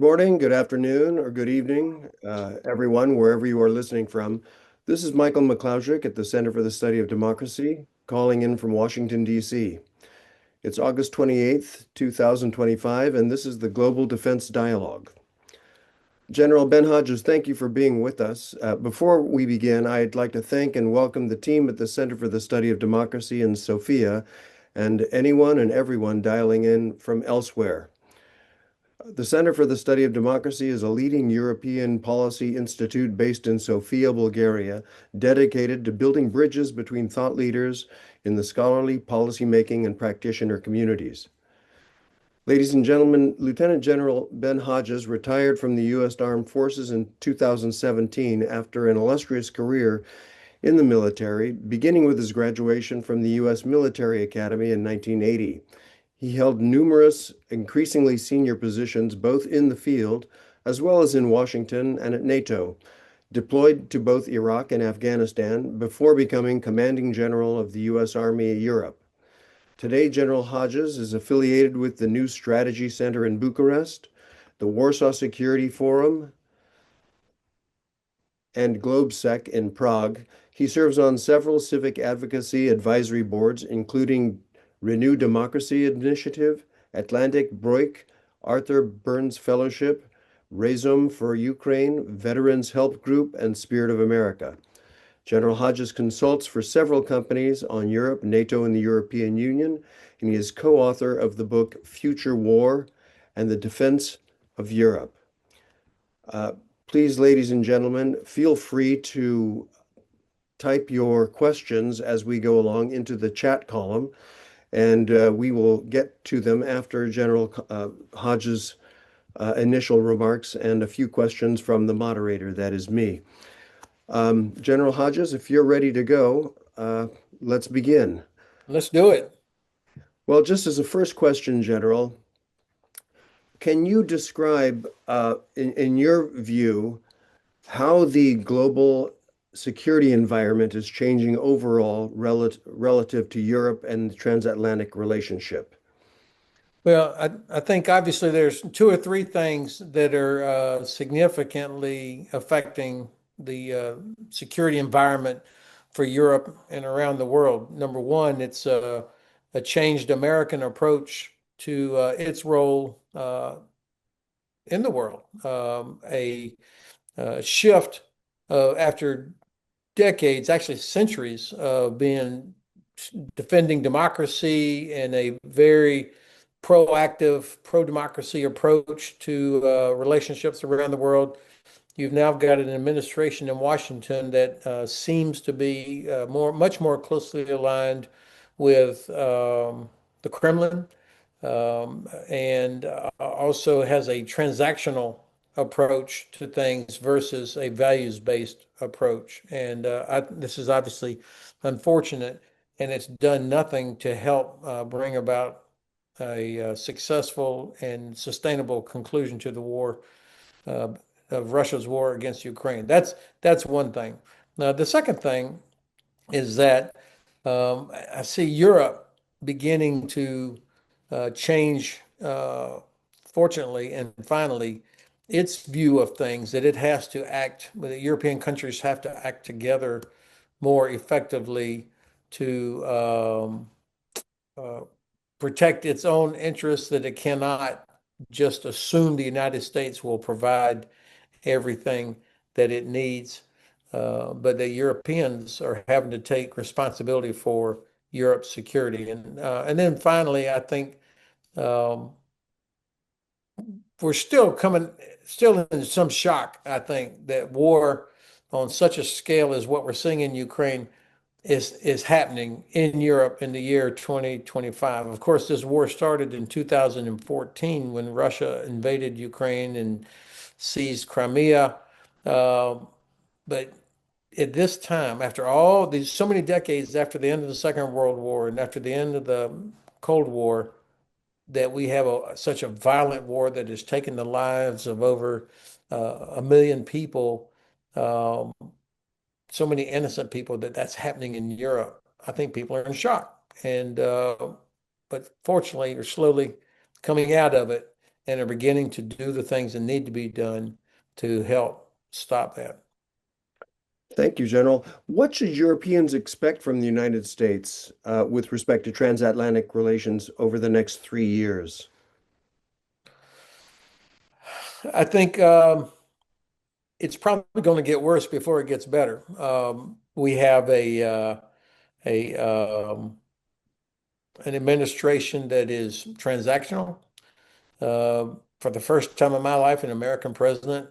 morning, good afternoon, or good evening, everyone, wherever you are listening from. This is Michael McCloudrick at the Center for the Study of Democracy, calling in from Washington, D.C. It's August 28th, 2025, and this is the Global Defense Dialogue. General Ben Hodges, thank you for being with us. Before we begin, I'd like to thank and welcome the team at the Center for the Study of Democracy in Sofia and anyone and everyone dialing in from elsewhere. The Center for the Study of Democracy is a leading European policy institute based in Sofia, Bulgaria, dedicated to building bridges between thought leaders in the scholarly, policymaking, and practitioner communities. Ladies and gentlemen, Lieutenant General Ben Hodges retired from the U.S. Armed Forces in 2017 after an illustrious career in the military, beginning with his graduation from the U.S. Military Academy in 1980. He held numerous, increasingly senior positions both in the field as well as in Washington and at NATO, deployed to both Iraq and Afghanistan before becoming Commanding General of the U.S. Army Europe. Today, General Hodges is affiliated with the New Strategy Center in Bucharest, the Warsaw Security Forum, and GlobeSec in Prague. He serves on several civic advocacy advisory boards, including Renew Democracy Initiative, Atlantic Broik, Arthur Burns Fellowship, Razom for Ukraine, Veterans Help Group, and Spirit of America. General Hodges consults for several companies on Europe, NATO, and the European Union, and he is co-author of the book Future War and the Defense of Europe. Please, ladies and gentlemen, feel free to type your questions as we go along into the chat column, and we will get to them after General Hodges' initial remarks and a few questions from the moderator, that is me. General Hodges, if you're ready to go, let's begin. Let's do it. Well, just as a first question, General, can you describe, in your view, how the global security environment is changing overall relative to Europe and the transatlantic relationship? Well, I think obviously there's two or three things that are significantly affecting the security environment for Europe and around the world. Number one, it's a changed American approach to its role in the world. A shift after decades, actually centuries of being defending democracy and a very proactive, pro-democracy approach to relationships around the world. You've now got an administration in Washington that seems to be much more closely aligned with the Kremlin, and also has a transactional approach to things versus a values-based approach. And this is obviously unfortunate, and it's done nothing to help bring about a successful and sustainable conclusion to the war of Russia's war against Ukraine. That's one thing. Now, the second thing is that I see Europe beginning to change, fortunately and finally, its view of things, that it has to act, the European countries have to act together more effectively to protect its own interests, that it cannot just assume the United States will provide everything that it needs, but the Europeans are having to take responsibility for Europe's security. And then finally, I think we're still in some shock, I think, that war on such a scale as what we're seeing in Ukraine is happening in Europe in the year 2025. Of course, this war started in 2014 when Russia invaded Ukraine and seized Crimea. But at this time, after all these so many decades after the end of the Second World War and after the end of the Cold War, that we have such a violent war that has taken the lives of over 1 million people, so many innocent people, that's happening in Europe. I think people are in shock, and but fortunately, we're slowly coming out of it. and are beginning to do the things that need to be done to help stop that. Thank you, General. What should Europeans expect from the United States with respect to transatlantic relations over the next 3 years? I think it's probably going to get worse before it gets better. We have a an administration that is transactional. For the first time in my life, an American president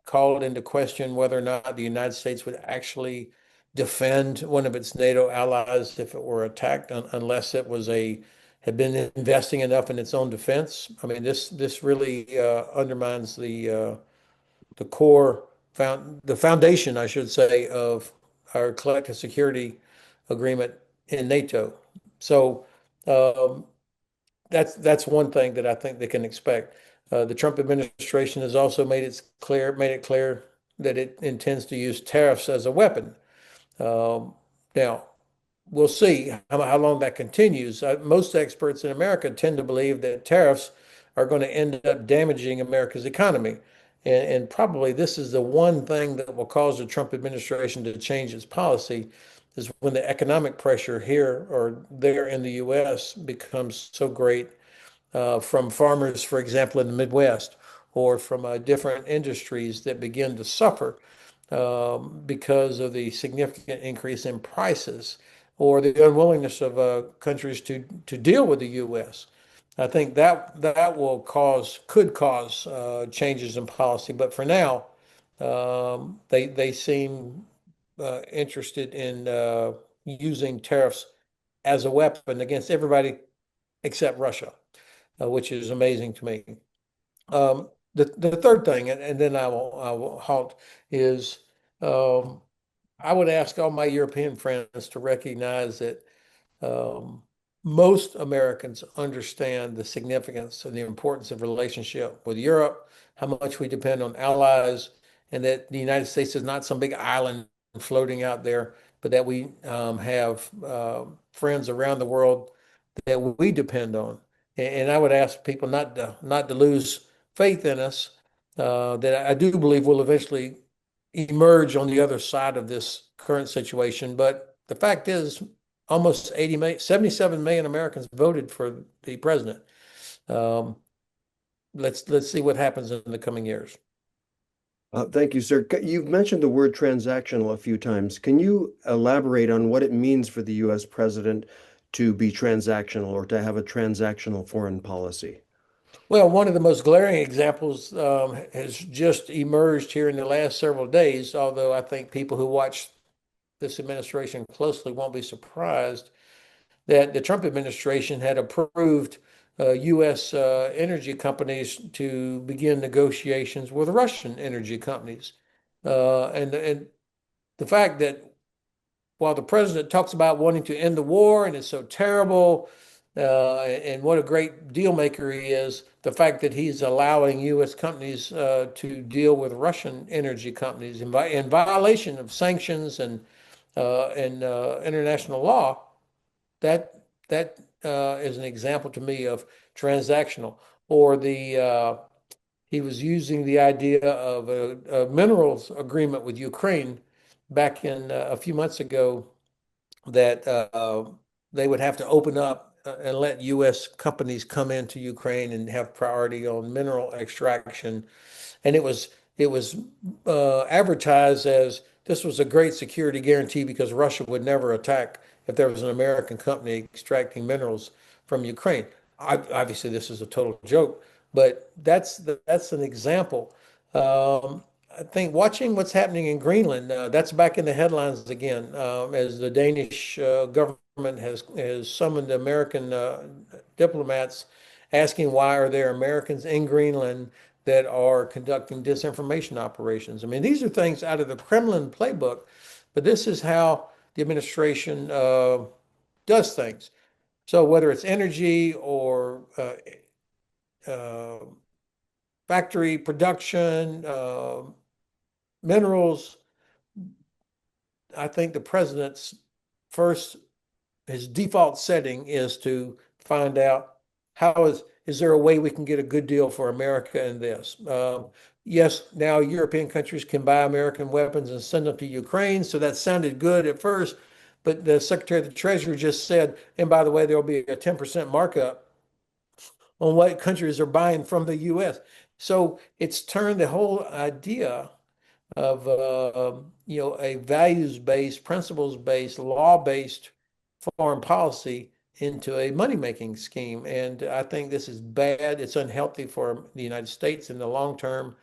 called into question whether or not the United States would actually defend one of its NATO allies if it were attacked, unless it was a had been investing enough in its own defense. I mean, this really undermines the core the foundation, I should say, of our collective security agreement in NATO. So um, that's one thing that I think they can expect. The Trump administration has also made it clear that it intends to use tariffs as a weapon. Um, Now, we'll see how long that continues. Most experts in America tend to believe that tariffs are going to end up damaging America's economy. And probably this is the one thing that will cause the Trump administration to change its policy is when the economic pressure here or there in the U.S. becomes so great from farmers, for example, in the Midwest, or from different industries that begin to suffer because of the significant increase in prices or the unwillingness of countries to deal with the U.S. I think that could cause changes in policy, but for now, they seem interested in using tariffs as a weapon against everybody except Russia, which is amazing to me. The third thing, and then I will halt, is um, I would ask all my European friends to recognize that um, most Americans understand the significance and the importance of relationship with Europe, how much we depend on allies, and that the United States is not some big island floating out there, but that we have friends around the world that we depend on. And I would ask people not to lose faith in us. That I do believe will eventually emerge on the other side of this current situation. But the fact is, almost 80 million, 77 million Americans voted for the president. Um, let's see what happens in the coming years. Thank you, sir. You've mentioned the word transactional a few times. Can you elaborate on what it means for the U.S. president to be transactional or to have a transactional foreign policy? Well, one of the most glaring examples has just emerged here in the last several days, although I think people who watch this administration closely won't be surprised that the Trump administration had approved U.S. Energy companies to begin negotiations with Russian energy companies. And the fact that while the president talks about wanting to end the war and it's so terrible, and what a great deal maker he is, the fact that he's allowing U.S. companies to deal with Russian energy companies in violation of sanctions and international law, that is an example to me of transactional. Or he was using the idea of a minerals agreement with Ukraine back in a few months ago that they would have to open up and let U.S. companies come into Ukraine and have priority on mineral extraction. And it was advertised as this was a great security guarantee because Russia would never attack if there was an American company extracting minerals from Ukraine. Obviously, this is a total joke, but that's an example. I think watching what's happening in Greenland, that's back in the headlines again, as the Danish government has summoned American diplomats asking why are there Americans in Greenland that are conducting disinformation operations. I mean, these are things out of the Kremlin playbook, but this is how the administration does things. So whether it's energy or uh, factory production, minerals, I think the president's first his default setting is to find out how is there a way we can get a good deal for America in this? Yes, now European countries can buy American weapons and send them to Ukraine. So that sounded good at first. But the Secretary of the Treasury just said, and by the way, there'll be a 10% markup on what countries are buying from the U.S. So it's turned the whole idea of a values-based, principles-based, law-based foreign policy into a money-making scheme. And I think this is bad. It's unhealthy for the United States in the long term.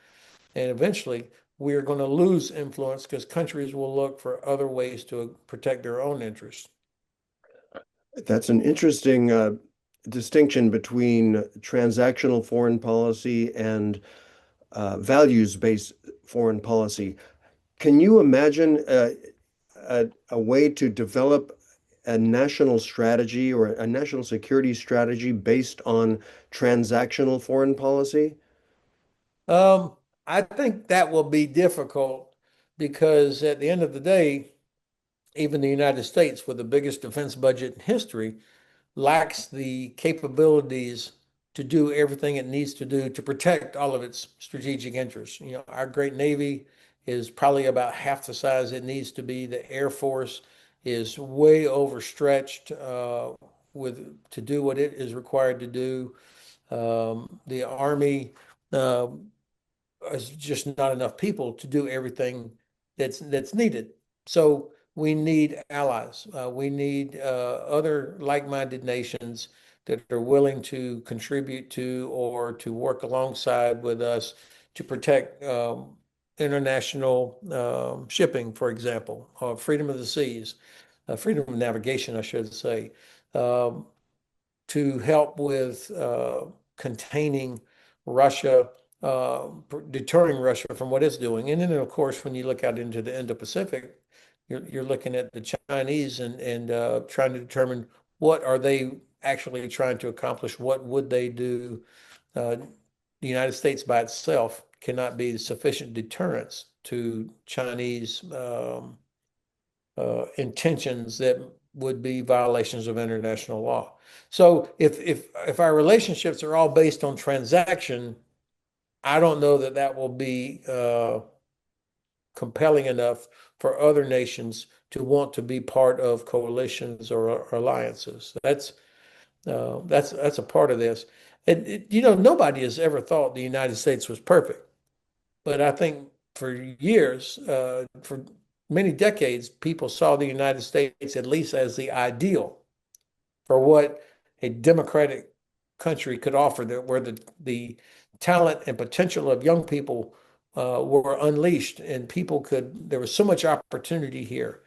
And eventually, we're going to lose influence because countries will look for other ways to protect their own interests. That's an interesting distinction between transactional foreign policy and values-based foreign policy. Can you imagine a way to develop a national strategy or a national security strategy based on transactional foreign policy? Um, I think that will be difficult because at the end of the day, even the United States, with the biggest defense budget in history, lacks the capabilities to do everything it needs to do to protect all of its strategic interests. Our great Navy is probably about half the size it needs to be. The Air Force is way overstretched with to do what it is required to do. The Army is just not enough people to do everything that's needed. So we need allies. We need other like-minded nations that are willing to contribute to or to work alongside with us to protect international shipping, for example, freedom of the seas, freedom of navigation, I should say. Um, to help with containing Russia, deterring Russia from what it's doing. And then, of course, when you look out into the Indo-Pacific, you're looking at the Chinese and trying to determine what are they actually trying to accomplish? What would they do? The United States by itself cannot be sufficient deterrence to Chinese intentions that would be violations of international law. So if our relationships are all based on transaction, I don't know that that will be compelling enough for other nations to want to be part of coalitions or alliances. That's a part of this. Nobody has ever thought the United States was perfect, but I think for years, for many decades, people saw the United States at least as the ideal for what a democratic country could offer, where the talent and potential of young people were unleashed and there was so much opportunity here.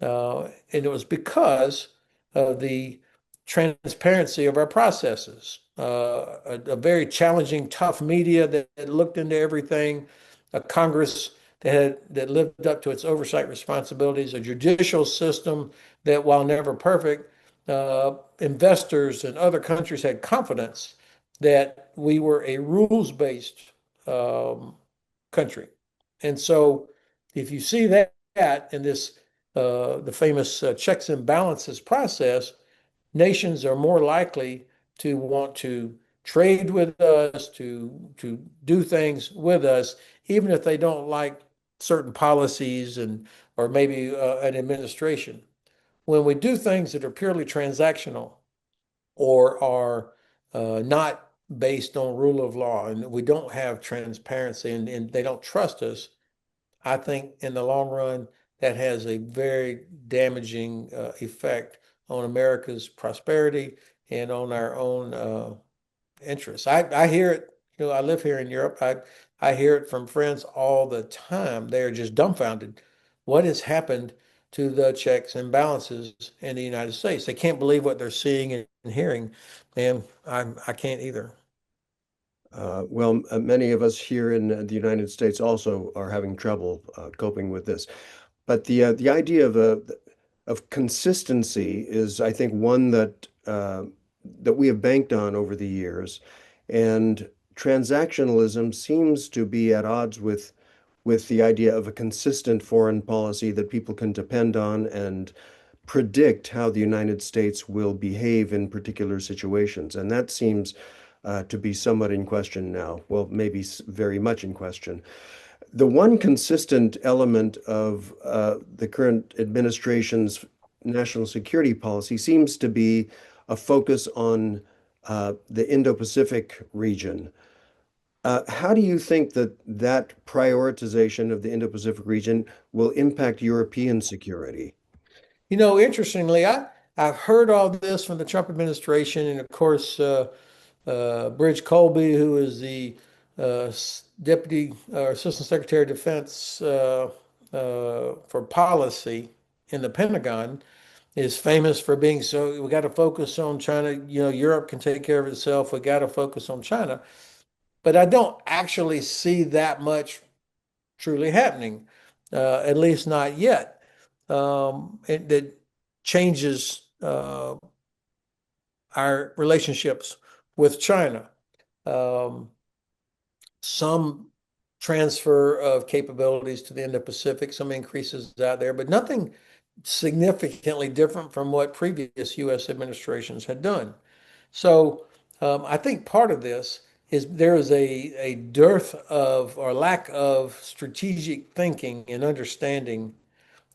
And it was because of the transparency of our processes, a very challenging, tough media that looked into everything, a Congress that lived up to its oversight responsibilities, a judicial system that, while never perfect, investors in other countries had confidence that we were a rules-based country. And so, if you see that in this the famous checks and balances process, nations are more likely to want to trade with us, to do things with us, even if they don't like certain policies and or maybe an administration. When we do things that are purely transactional or are not based on rule of law and we don't have transparency and they don't trust us, I think in the long run, that has a very damaging effect on America's prosperity and on our own interests. I hear it, I live here in Europe. I hear it from friends all the time. They're just dumbfounded. What has happened to the checks and balances in the United States? They can't believe what they're seeing and hearing, and I can't either. Many of us here in the United States also are having trouble coping with this. But the idea of consistency is, I think, one that we have banked on over the years, and transactionalism seems to be at odds with the idea of a consistent foreign policy that people can depend on and predict how the United States will behave in particular situations. And that seems to be somewhat in question now. Well, maybe very much in question. The one consistent element of the current administration's national security policy seems to be a focus on the Indo-Pacific region. How do you think that that prioritization of the Indo-Pacific region will impact European security? Interestingly, I've heard all this from the Trump administration, and of course, Bridge Colby, who is the Deputy Assistant Secretary of Defense for Policy in the Pentagon, is famous for being so. We got to focus on China. Europe can take care of itself. We got to focus on China. But I don't actually see that much truly happening, at least not yet. That changes our relationships with China. Um, some transfer of capabilities to the Indo-Pacific, some increases out there, but nothing significantly different from what previous U.S. administrations had done. So I think part of this is there is a dearth of or lack of strategic thinking and understanding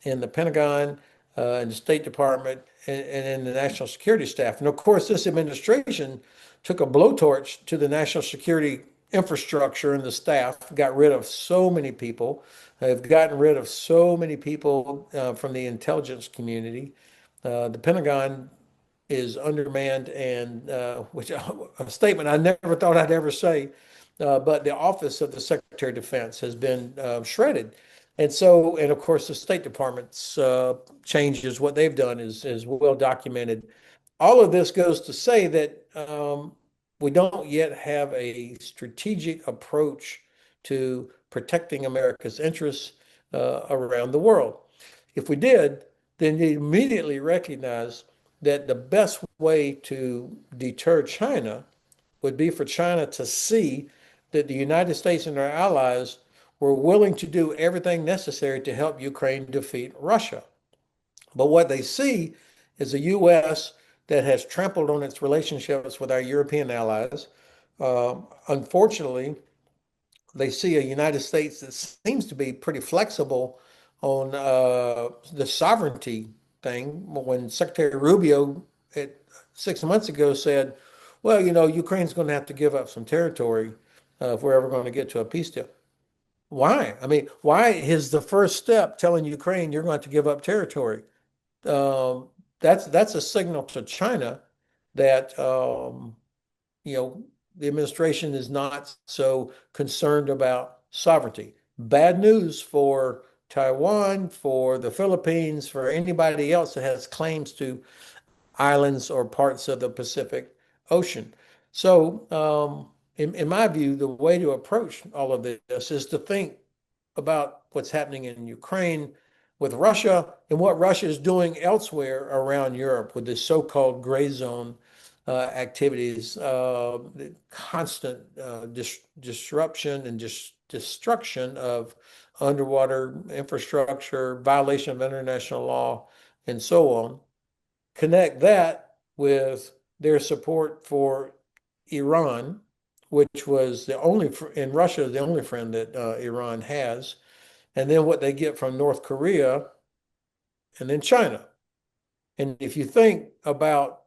in the Pentagon, in the State Department, and in the national security staff. And of course, this administration took a blowtorch to the national security infrastructure and the staff, got rid of so many people. They've gotten rid of so many people from the intelligence community. The Pentagon is undermanned, and which a statement I never thought I'd ever say, but the office of the Secretary of Defense has been shredded. And of course, the State Department's changes, what they've done is well documented. All of this goes to say that we don't yet have a strategic approach to protecting America's interests around the world. If we did, then you immediately recognize that the best way to deter China would be for China to see that the United States and our allies were willing to do everything necessary to help Ukraine defeat Russia. But what they see is a U.S. that has trampled on its relationships with our European allies. Unfortunately, they see a United States that seems to be pretty flexible on the sovereignty thing. When Secretary Rubio 6 months ago said, well, Ukraine's going to have to give up some territory if we're ever going to get to a peace deal. Why? I mean, why is the first step telling Ukraine you're going to give up territory? Um, that's a signal to China that you know, the administration is not so concerned about sovereignty. Bad news for Taiwan, for the Philippines, for anybody else that has claims to islands or parts of the Pacific Ocean. So, in my view, the way to approach all of this is to think about what's happening in Ukraine with Russia and what Russia is doing elsewhere around Europe with this so-called gray zone activities, the constant disruption and destruction of underwater infrastructure, violation of international law, and so on. Connect that with their support for Iran, which was the only, in Russia, the only friend that Iran has, and then what they get from North Korea and then China. And if you think about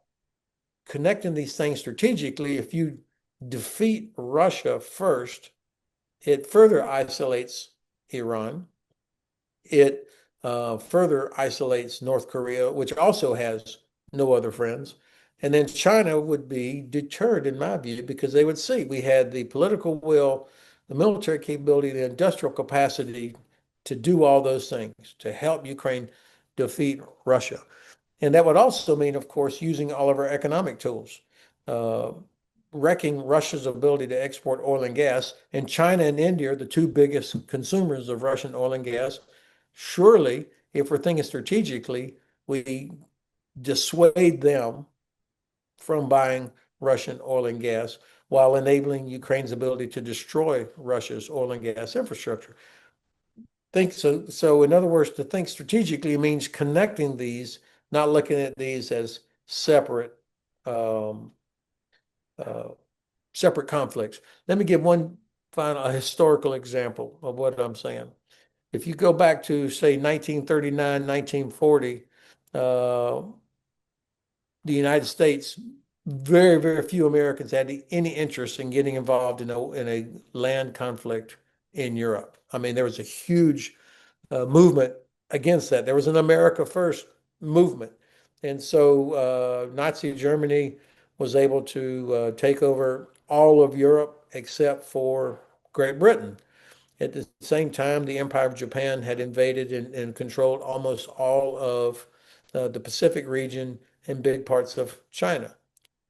connecting these things strategically, if you defeat Russia first, it further isolates Iran. It further isolates North Korea, which also has no other friends. And then China would be deterred, in my view, because they would see we had the political will, the military capability, the industrial capacity to do all those things, to help Ukraine defeat Russia. And that would also mean, of course, using all of our economic tools, uh, wrecking Russia's ability to export oil and gas. And China and India are the two biggest consumers of Russian oil and gas. Surely, if we're thinking strategically, we dissuade them from buying Russian oil and gas while enabling Ukraine's ability to destroy Russia's oil and gas infrastructure. Think so. So, in other words, to think strategically means connecting these, not looking at these as separate um, uh, separate conflicts. Let me give one final a historical example of what I'm saying. If you go back to, say, 1939, 1940, uh, the United States, very, very few Americans had any interest in getting involved in a land conflict in Europe. I mean, there was a huge movement against that. There was an America First movement. And so Nazi Germany was able to take over all of Europe except for Great Britain. At the same time, the Empire of Japan had invaded and controlled almost all of the Pacific region and big parts of China.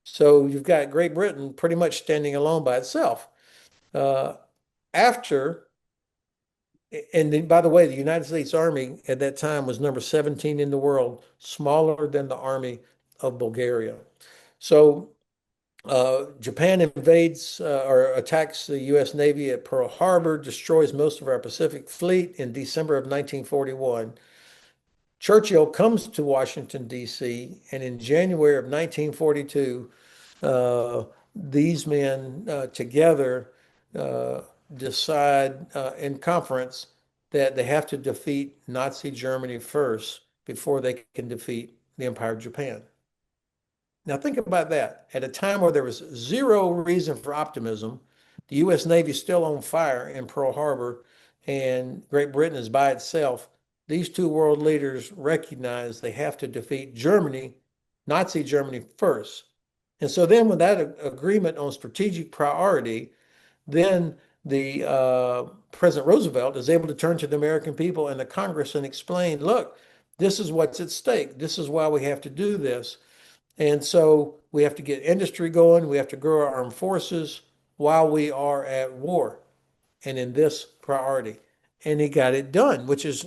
So you've got Great Britain pretty much standing alone by itself. Uh, after, and then, by the way, the United States Army at that time was number 17 in the world, smaller than the Army of Bulgaria. So Japan invades or attacks the U.S. Navy at Pearl Harbor, destroys most of our Pacific Fleet in December of 1941. Churchill comes to Washington, D.C., and in January of 1942, uh, these men together uh, decide in conference that they have to defeat Nazi Germany first before they can defeat the Empire of Japan. Now, think about that. At a time where there was zero reason for optimism, the U.S. Navy is still on fire in Pearl Harbor, and Great Britain is by itself. These two world leaders recognize they have to defeat Germany, Nazi Germany first. And so then, with that agreement on strategic priority, then the President Roosevelt is able to turn to the American people and the Congress and explain, look, this is what's at stake. This is why we have to do this. And so we have to get industry going. We have to grow our armed forces while we are at war and in this priority. And he got it done, which is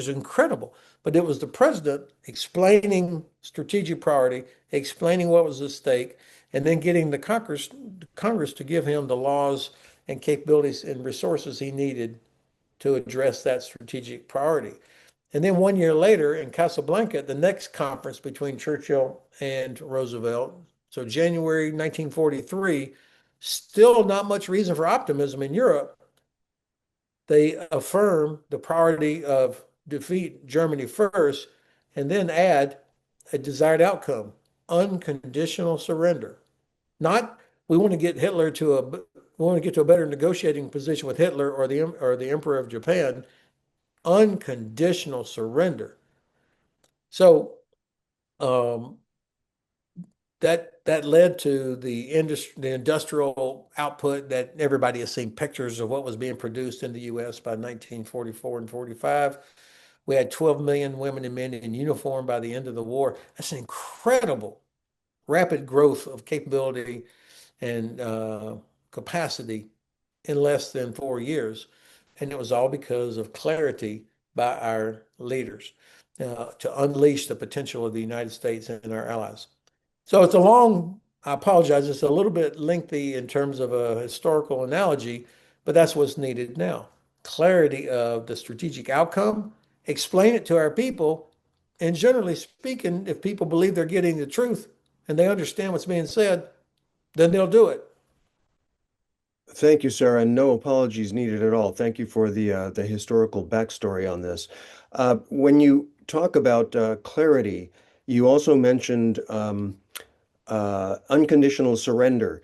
incredible. But it was the president explaining strategic priority, explaining what was at stake, and then getting the Congress to give him the laws and capabilities and resources he needed to address that strategic priority. And then 1 year later in Casablanca, the next conference between Churchill and Roosevelt, so January 1943, still not much reason for optimism in Europe. They affirm the priority of defeat Germany first and then add a desired outcome, unconditional surrender. Not we want to get Hitler to a we want to get to a better negotiating position with Hitler or the Emperor of Japan, unconditional surrender. So um, that led to the industrial output that everybody has seen pictures of what was being produced in the U.S. by 1944 and 45. We had 12 million women and men in uniform by the end of the war. That's an incredible rapid growth of capability and capacity in less than 4 years. And it was all because of clarity by our leaders to unleash the potential of the United States and our allies. So it's a long, I apologize, it's a little bit lengthy in terms of a historical analogy, but that's what's needed now. Clarity of the strategic outcome, explain it to our people, and generally speaking, if people believe they're getting the truth and they understand what's being said, then they'll do it. Thank you, Sarah, and no apologies needed at all. Thank you for the historical backstory on this. When you talk about clarity, you also mentioned unconditional surrender.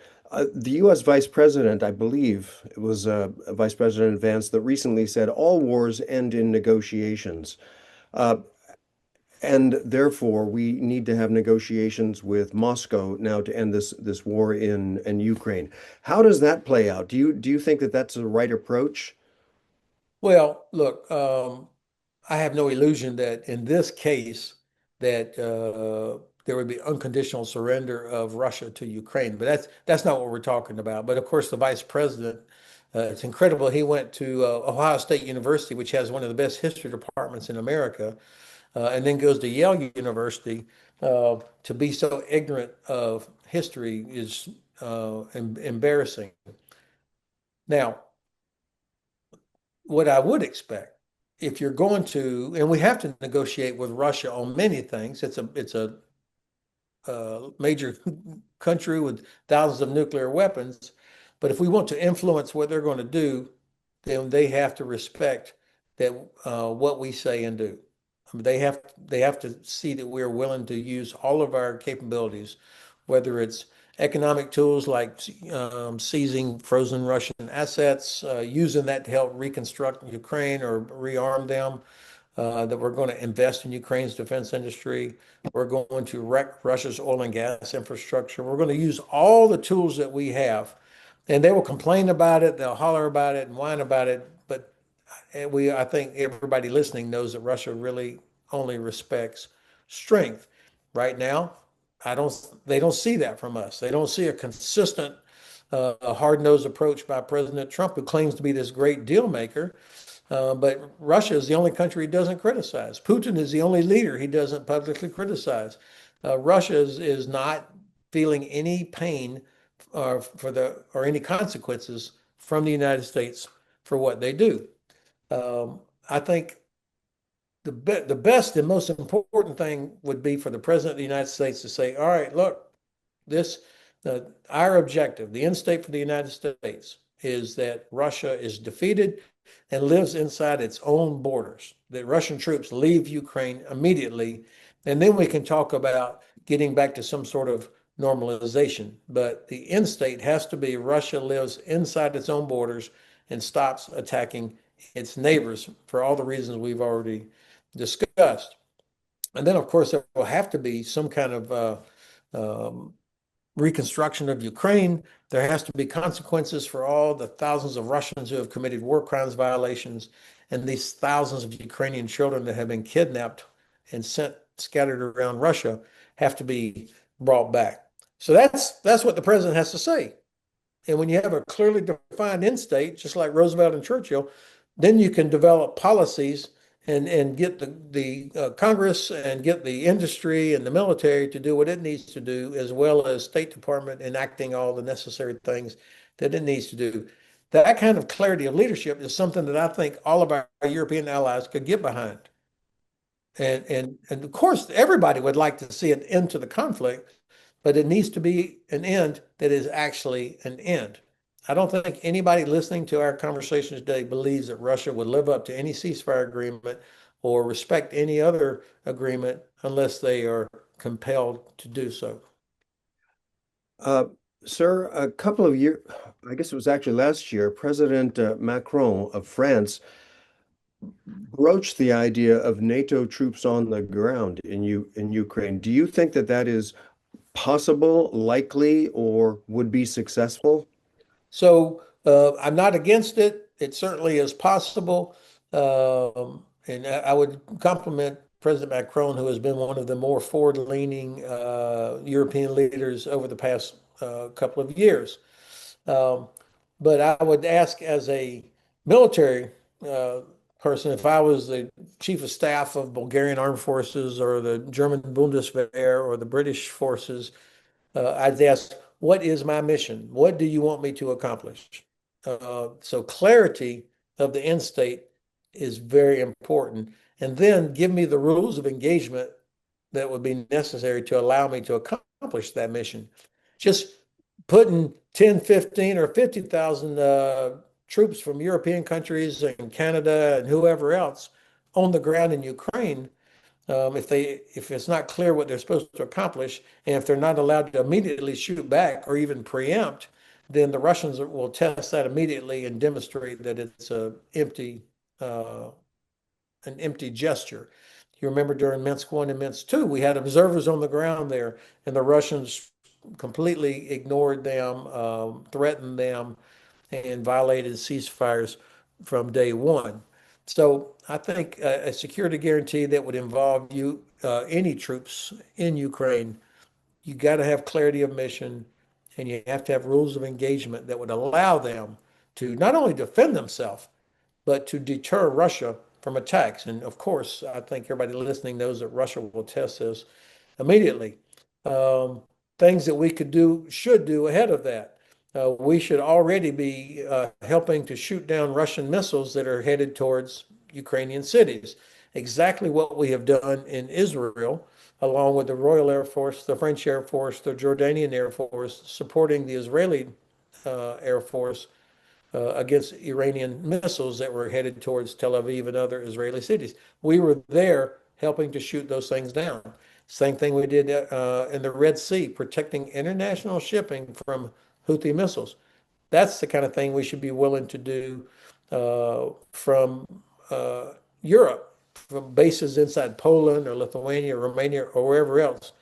The U.S. Vice President, I believe it was Vice President Vance, that recently said all wars end in negotiations. Uh, and therefore, we need to have negotiations with Moscow now to end this war in Ukraine. How does that play out? Do you think that that's the right approach? Well, look, I have no illusion that in this case that there would be unconditional surrender of Russia to Ukraine, but that's not what we're talking about. But of course, the vice president, it's incredible. He went to Ohio State University, which has one of the best history departments in America, and then goes to Yale University. To be so ignorant of history is embarrassing. Now, what I would expect if you're going to, and we have to negotiate with Russia on many things. It's a major country with thousands of nuclear weapons. But if we want to influence what they're going to do, then they have to respect that what we say and do. I mean, they have to see that we're willing to use all of our capabilities, whether it's economic tools like seizing frozen Russian assets, using that to help reconstruct Ukraine or rearm them, that we're going to invest in Ukraine's defense industry. We're going to wreck Russia's oil and gas infrastructure. We're going to use all the tools that we have. And they will complain about it, they'll holler about it and whine about it. But I think everybody listening knows that Russia really only respects strength. Right now, they don't see that from us. They don't see a consistent, hard-nosed approach by President Trump, who claims to be this great deal maker. But Russia is the only country he doesn't criticize. Putin is the only leader he doesn't publicly criticize. Russia is not feeling any pain or any consequences from the United States for what they do. I think the best and most important thing would be for the President of the United States to say, all right, look, this our objective, the end state for the United States, is that Russia is defeated and lives inside its own borders, that Russian troops leave Ukraine immediately, and then we can talk about getting back to some sort of normalization. But the end state has to be Russia lives inside its own borders and stops attacking its neighbors for all the reasons we've already discussed. And then, of course, there will have to be some kind of reconstruction of Ukraine. There has to be consequences for all the thousands of Russians who have committed war crimes violations, and these thousands of Ukrainian children that have been kidnapped and sent scattered around Russia have to be brought back. So that's what the president has to say. And when you have a clearly defined end state, just like Roosevelt and Churchill, then you can develop policies and get the Congress and get the industry and the military to do what it needs to do, as well as State Department enacting all the necessary things that it needs to do. That kind of clarity of leadership is something that I think all of our European allies could get behind. And of course, everybody would like to see an end to the conflict, but it needs to be an end that is actually an end. I don't think anybody listening to our conversation today believes that Russia would live up to any ceasefire agreement or respect any other agreement unless they are compelled to do so. Uh, Sir, a couple of years, I guess it was actually last year, President Macron of France broached the idea of NATO troops on the ground in Ukraine. Do you think that that is possible, likely, or would be successful? So I'm not against it. It certainly is possible. And I would compliment President Macron, who has been one of the more forward-leaning European leaders over the past couple of years. Um, but I would ask, as a military uh, person, if I was the chief of staff of Bulgarian armed forces or the German Bundeswehr or the British forces, I'd ask, what is my mission? What do you want me to accomplish? So clarity of the end state is very important. And then give me the rules of engagement that would be necessary to allow me to accomplish that mission. Just putting 10, 15, or 50,000 troops from European countries and Canada and whoever else on the ground in Ukraine, if it's not clear what they're supposed to accomplish, and if they're not allowed to immediately shoot back or even preempt, then the Russians will test that immediately and demonstrate that it's uh, an empty gesture. You remember during Minsk 1 and Minsk 2, we had observers on the ground there, and the Russians completely ignored them, threatened them, and violated ceasefires from day one. So I think a security guarantee that would involve any troops in Ukraine, you got to have clarity of mission, and you have to have rules of engagement that would allow them to not only defend themselves, but to deter Russia from attacks. And of course, I think everybody listening knows that Russia will test this immediately. Um, Things that we could do, should do ahead of that. We should already be helping to shoot down Russian missiles that are headed towards Ukrainian cities. Exactly what we have done in Israel, along with the Royal Air Force, the French Air Force, the Jordanian Air Force, supporting the Israeli Air Force against Iranian missiles that were headed towards Tel Aviv and other Israeli cities. We were there helping to shoot those things down. Same thing we did in the Red Sea, protecting international shipping from Houthi missiles. That's the kind of thing we should be willing to do from Europe, from bases inside Poland or Lithuania or Romania or wherever else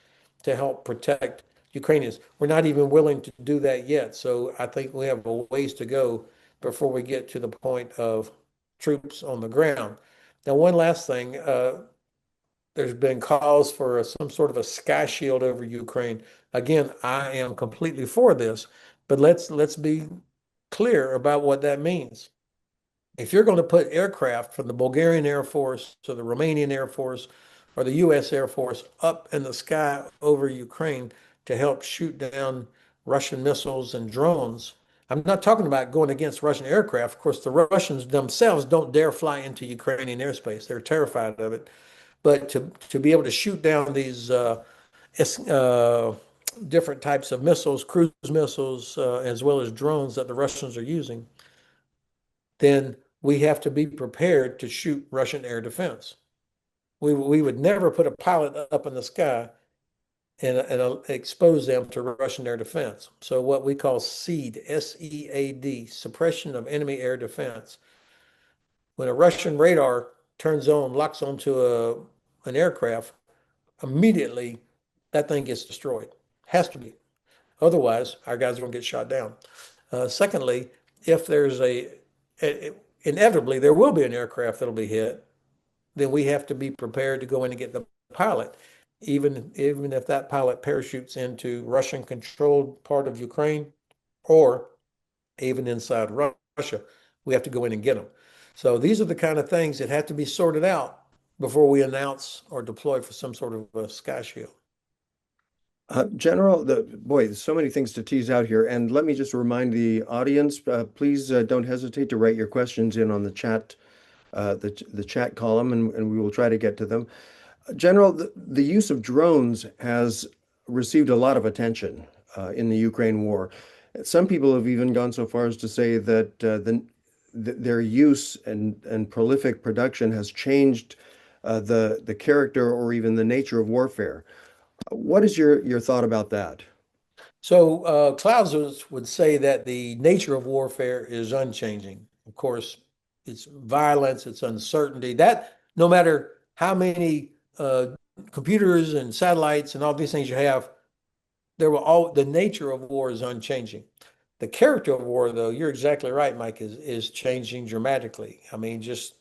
to help protect Ukrainians. We're not even willing to do that yet. So I think we have a ways to go before we get to the point of troops on the ground. Now, one last thing, there's been calls for some sort of a sky shield over Ukraine. Again, I am completely for this, but let's be clear about what that means. If you're going to put aircraft from the Bulgarian Air Force to the Romanian Air Force or the U.S. Air Force up in the sky over Ukraine to help shoot down Russian missiles and drones, I'm not talking about going against Russian aircraft. Of course, the Russians themselves don't dare fly into Ukrainian airspace. They're terrified of it. But to be able to shoot down these uh, different types of missiles, cruise missiles, as well as drones that the Russians are using, then we have to be prepared to shoot Russian air defense. We would never put a pilot up in the sky and expose them to Russian air defense. So what we call SEAD, SEAD, suppression of enemy air defense. When a Russian radar turns on, locks onto an aircraft, immediately that thing gets destroyed. Has to be. Otherwise, our guys are going to get shot down. Secondly, if there's inevitably there will be an aircraft that'll be hit, then we have to be prepared to go in and get the pilot, even if that pilot parachutes into Russian controlled part of Ukraine or even inside Russia, we have to go in and get them. So these are the kind of things that have to be sorted out before we announce or deploy for some sort of a sky shield. General, boy, there's so many things to tease out here. And let me just remind the audience, please don't hesitate to write your questions in on the chat, the chat column, and we will try to get to them. General, the use of drones has received a lot of attention in the Ukraine war. Some people have even gone so far as to say that their use and prolific production has changed the character or even the nature of warfare. What is your thought about that? So Clausewitz would say that the nature of warfare is unchanging. Of course, it's violence, it's uncertainty. That no matter how many computers and satellites and all these things you have, the nature of war is unchanging. The character of war, though, you're exactly right, Mike, is changing dramatically. I mean, just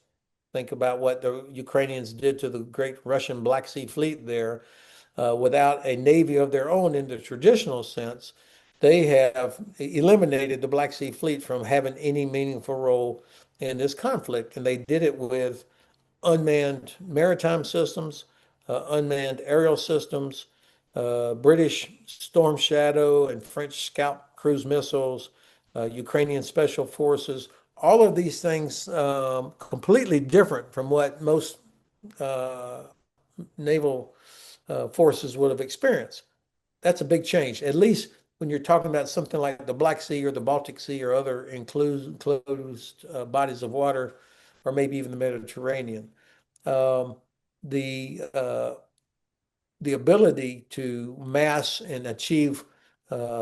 think about what the Ukrainians did to the great Russian Black Sea Fleet there. Without a navy of their own in the traditional sense, they have eliminated the Black Sea Fleet from having any meaningful role in this conflict. And they did it with unmanned maritime systems, unmanned aerial systems, British Storm Shadow and French Scout cruise missiles, Ukrainian special forces. All of these things completely different from what most uh, naval forces would have experienced. That's a big change, at least when you're talking about something like the Black Sea or the Baltic Sea or other enclosed bodies of water, or maybe even the Mediterranean. Um, the uh, the ability to mass and achieve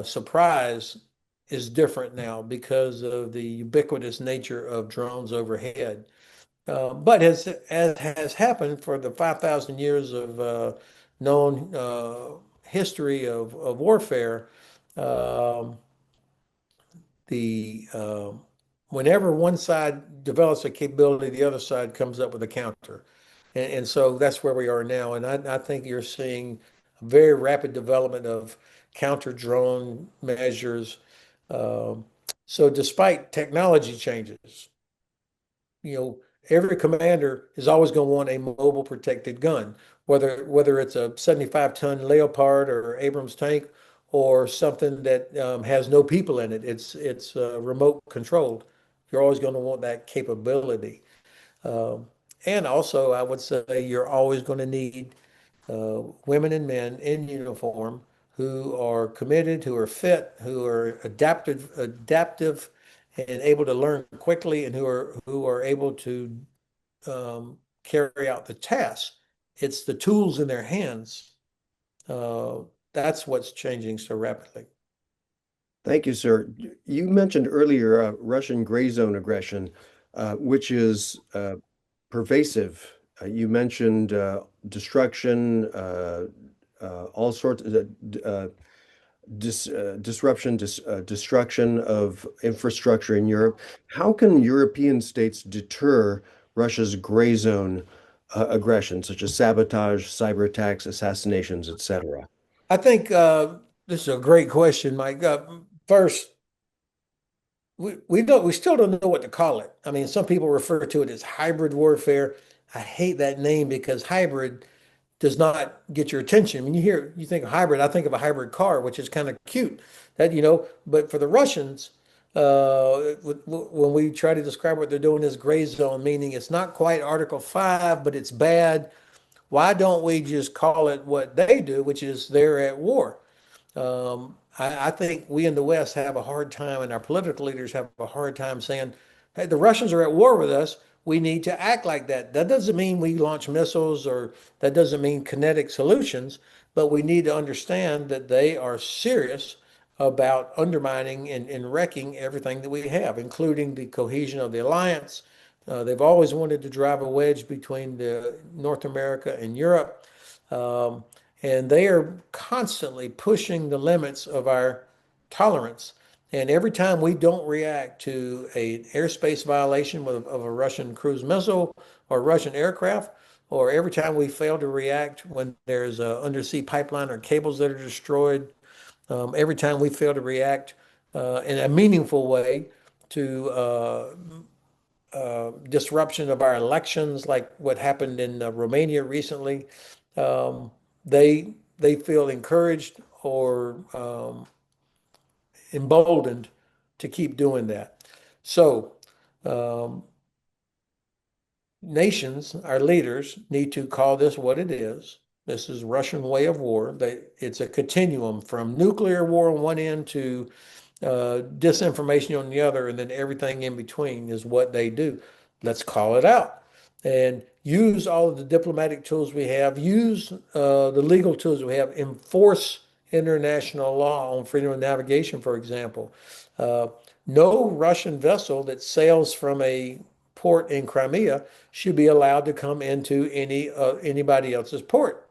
surprise is different now because of the ubiquitous nature of drones overhead. But as has happened for the 5,000 years of known history of warfare, um, the whenever one side develops a capability, the other side comes up with a counter. And so that's where we are now. And I think you're seeing very rapid development of counter drone measures. Um, so despite technology changes, you know, every commander is always going to want a mobile protected gun, whether it's a 75-ton Leopard or Abrams tank or something that has no people in it. It's remote controlled. You're always going to want that capability. Um, and also, I would say you're always going to need women and men in uniform who are committed, who are fit, who are adaptive, and able to learn quickly, and who are able to carry out the task. It's the tools in their hands. Uh, that's what's changing so rapidly. Thank you, sir. You mentioned earlier Russian gray zone aggression, which is pervasive. You mentioned destruction, all sorts of destruction of infrastructure in Europe. How can European states deter Russia's gray zone aggression, such as sabotage, cyber attacks, assassinations, etc.? I think this is a great question, Mike. First, we still don't know what to call it. I mean, some people refer to it as hybrid warfare. I hate that name because hybrid does not get your attention. When you think of hybrid, I think of a hybrid car, which is kind of cute. But for the Russians, when we try to describe what they're doing as gray zone, meaning it's not quite Article 5, but it's bad. Why don't we just call it what they do, which is they're at war? I think we in the West have a hard time, and our political leaders have a hard time saying, hey, the Russians are at war with us. We need to act like that. That doesn't mean we launch missiles, or that doesn't mean kinetic solutions, but we need to understand that they are serious about undermining and wrecking everything that we have, including the cohesion of the alliance. They've always wanted to drive a wedge between North America and Europe. Um, and they are constantly pushing the limits of our tolerance. And every time we don't react to an airspace violation of a Russian cruise missile or Russian aircraft, or every time we fail to react when there's an undersea pipeline or cables that are destroyed, every time we fail to react in a meaningful way to disruption of our elections, like what happened in Romania recently, um, they feel encouraged or emboldened to keep doing that. So um, nations, our leaders, need to call this what it is. This is Russian way of war. It's a continuum from nuclear war on one end to disinformation on the other, and then everything in between is what they do. Let's call it out and use all of the diplomatic tools we have, use the legal tools we have, enforce international law on freedom of navigation, for example. Uh, no Russian vessel that sails from a port in Crimea should be allowed to come into anybody else's port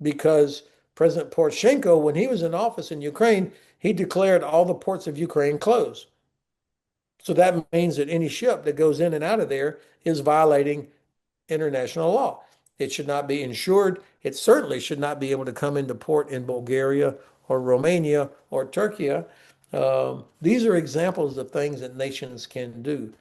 because President Poroshenko, when he was in office in Ukraine, he declared all the ports of Ukraine closed. So that means that any ship that goes in and out of there is violating international law. It should not be insured. It certainly should not be able to come into port in Bulgaria or Romania or Turkey. These are examples of things that nations can do.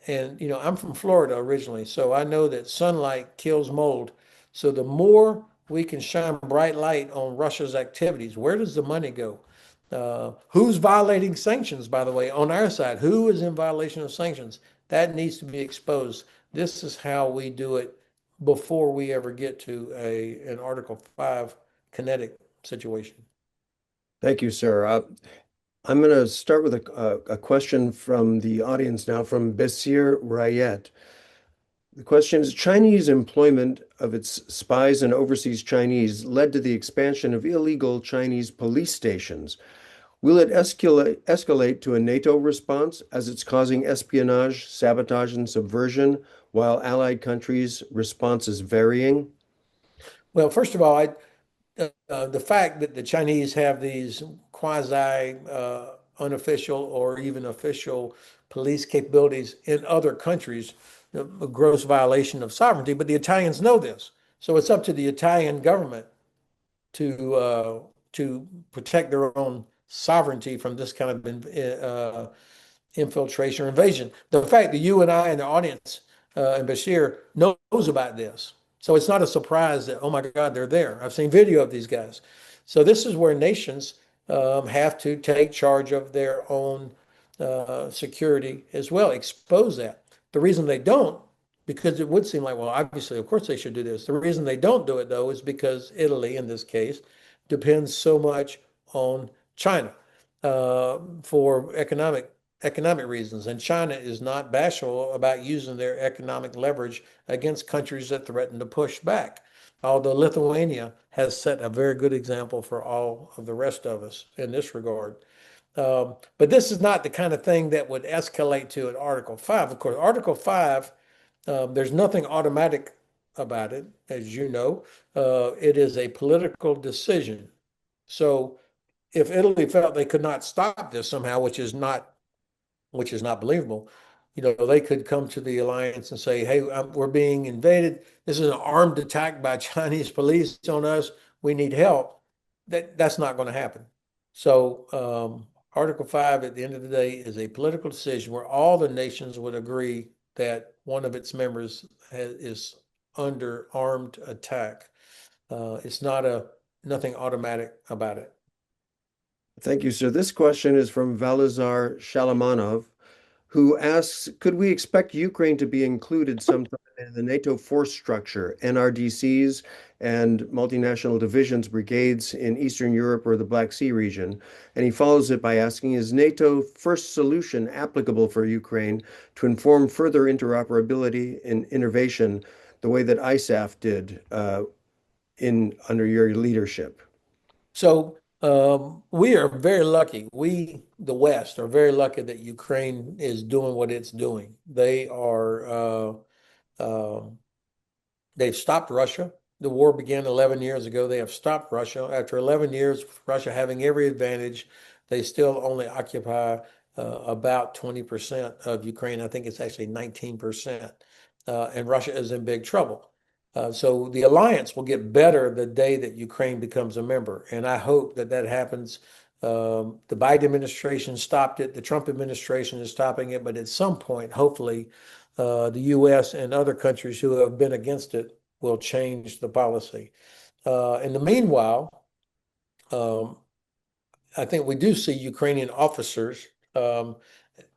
And, I'm from Florida originally, so I know that sunlight kills mold. So the more we can shine bright light on Russia's activities, where does the money go? Who's violating sanctions, by the way, on our side? Who is in violation of sanctions? That needs to be exposed. This is how we do it before we ever get to an Article 5 kinetic situation. Thank you, sir. I'm going to start with a question from the audience now from Besir Rayet. The question is, Chinese employment of its spies and overseas Chinese led to the expansion of illegal Chinese police stations. Will it escalate to a NATO response as it's causing espionage, sabotage, and subversion, while allied countries' response is varying? Well, first of all, the fact that the Chinese have these quasi unofficial or even official police capabilities in other countries, a gross violation of sovereignty. But the Italians know this, so it's up to the Italian government to protect their own sovereignty from this kind of infiltration or invasion. The fact that you and I and the audience and Bashir knows about this. So it's not a surprise that, oh my God, they're there. I've seen video of these guys. So this is where nations have to take charge of their own security as well, expose that. The reason they don't, because it would seem like, well, obviously, of course they should do this. The reason they don't do it, though, is because Italy, in this case, depends so much on China for economic reasons. And China is not bashful about using their economic leverage against countries that threaten to push back. Although Lithuania has set a very good example for all of the rest of us in this regard. But this is not the kind of thing that would escalate to an Article 5. Of course, Article 5, there's nothing automatic about it, as you know. It is a political decision. So if Italy felt they could not stop this somehow, which is not believable, they could come to the alliance and say, "Hey, we're being invaded. This is an armed attack by Chinese police on us. We need help." That's not going to happen. So, Article 5, at the end of the day, is a political decision where all the nations would agree that one of its members is under armed attack. It's nothing automatic about it. Thank you, sir. This question is from Valazar Shalamanov, who asks, could we expect Ukraine to be included sometime in the NATO force structure, NRDCs and multinational divisions, brigades in Eastern Europe or the Black Sea region? And he follows it by asking, is NATO first solution applicable for Ukraine to inform further interoperability and innovation the way that ISAF did in under your leadership? So we are very lucky. We, the West, are very lucky that Ukraine is doing what it's doing. Um They've stopped Russia. The war began 11 years ago. They have stopped Russia. After 11 years, Russia having every advantage, they still only occupy about 20% of Ukraine. I think it's actually 19%. And Russia is in big trouble. So the alliance will get better the day that Ukraine becomes a member. And I hope that that happens. The Biden administration stopped it. The Trump administration is stopping it. But at some point, hopefully, the U.S. and other countries who have been against it will change the policy. In the meanwhile, um, I think we do see Ukrainian officers,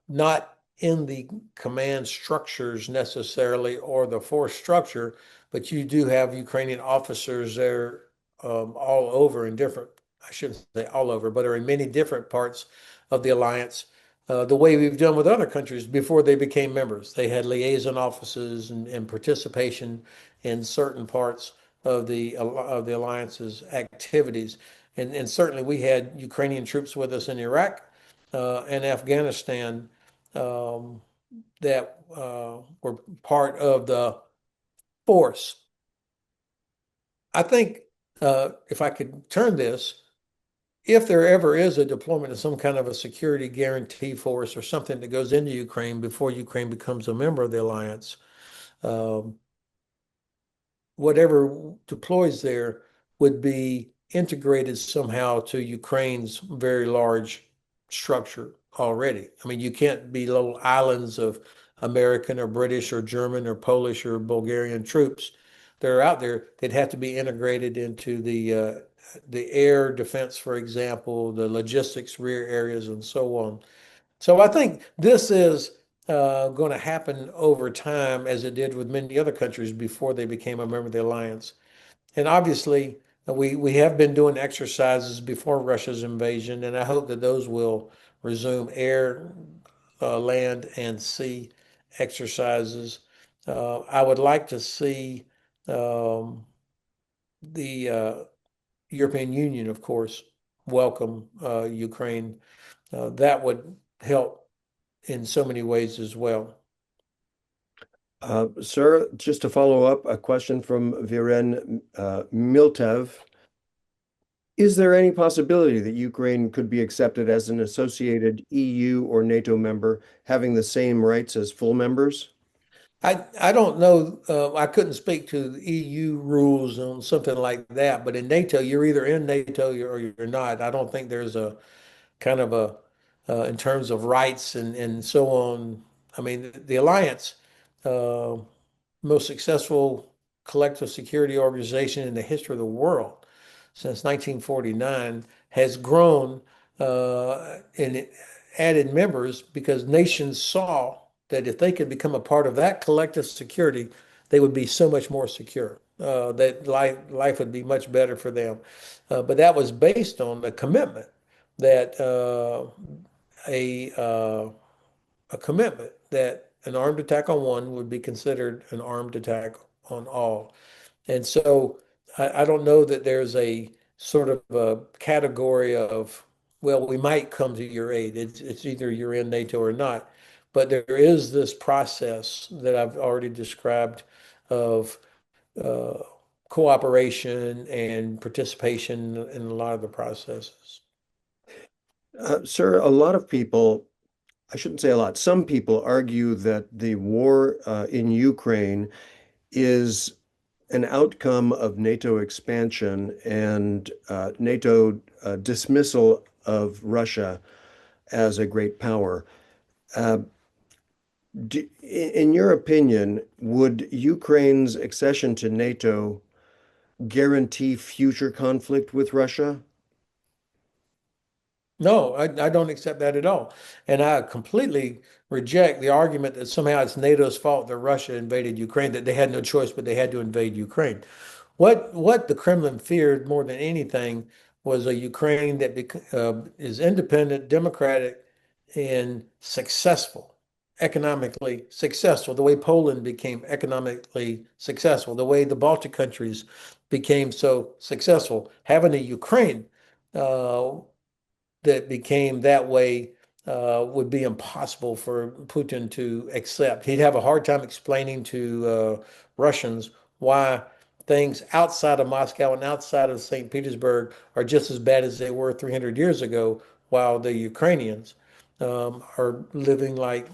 not in the command structures necessarily or the force structure, but you do have Ukrainian officers there all over in different, I shouldn't say all over, but are in many different parts of the alliance. The way we've done with other countries before they became members. They had liaison offices and participation in certain parts of the alliance's activities. And certainly we had Ukrainian troops with us in Iraq and Afghanistan um, that were part of the force. I think if I could turn this, if there ever is a deployment of some kind of a security guarantee force or something that goes into Ukraine before Ukraine becomes a member of the alliance, um, whatever deploys there would be integrated somehow to Ukraine's very large structure already. I mean, you can't be little islands of American or British or German or Polish or Bulgarian troops that are out there. They'd have to be integrated into the air defense, for example, the logistics rear areas, and so on. So I think this is going to happen over time, as it did with many other countries before they became a member of the alliance. And obviously, we have been doing exercises before Russia's invasion, and I hope that those will resume air, land, and sea exercises. I would like to see um, the European Union, of course, welcome Ukraine. That would help in so many ways as well. Sir, just to follow up, a question from Viren Miltev. Is there any possibility that Ukraine could be accepted as an associated EU or NATO member, having the same rights as full members? I don't know. I couldn't speak to the EU rules on something like that, but in NATO, you're either in NATO or you're not. I don't think there's a kind of a in terms of rights and so on. I mean, the alliance, uh, most successful collective security organization in the history of the world since 1949, has grown and added members because nations saw that if they could become a part of that collective security, they would be so much more secure. that life would be much better for them. But that was based on the commitment that a uh, a commitment that an armed attack on one would be considered an armed attack on all. And so I don't know that there's a sort of a category of, well, we might come to your aid. It's either you're in NATO or not. But there is this process that I've already described of uh, cooperation and participation in a lot of the processes. Sir, a lot of people, I shouldn't say a lot, some people argue that the war in Ukraine is an outcome of NATO expansion and NATO dismissal of Russia as a great power. Uh, in your opinion, would Ukraine's accession to NATO guarantee future conflict with Russia? No, I don't accept that at all. And I completely reject the argument that somehow it's NATO's fault that Russia invaded Ukraine, that they had no choice, but they had to invade Ukraine. What the Kremlin feared more than anything was a Ukraine that is independent, democratic, and successful, economically successful, the way Poland became economically successful, the way the Baltic countries became so successful. Having a Ukraine uh, that became that way would be impossible for Putin to accept. He'd have a hard time explaining to Russians why things outside of Moscow and outside of St. Petersburg are just as bad as they were 300 years ago, while the Ukrainians are living like,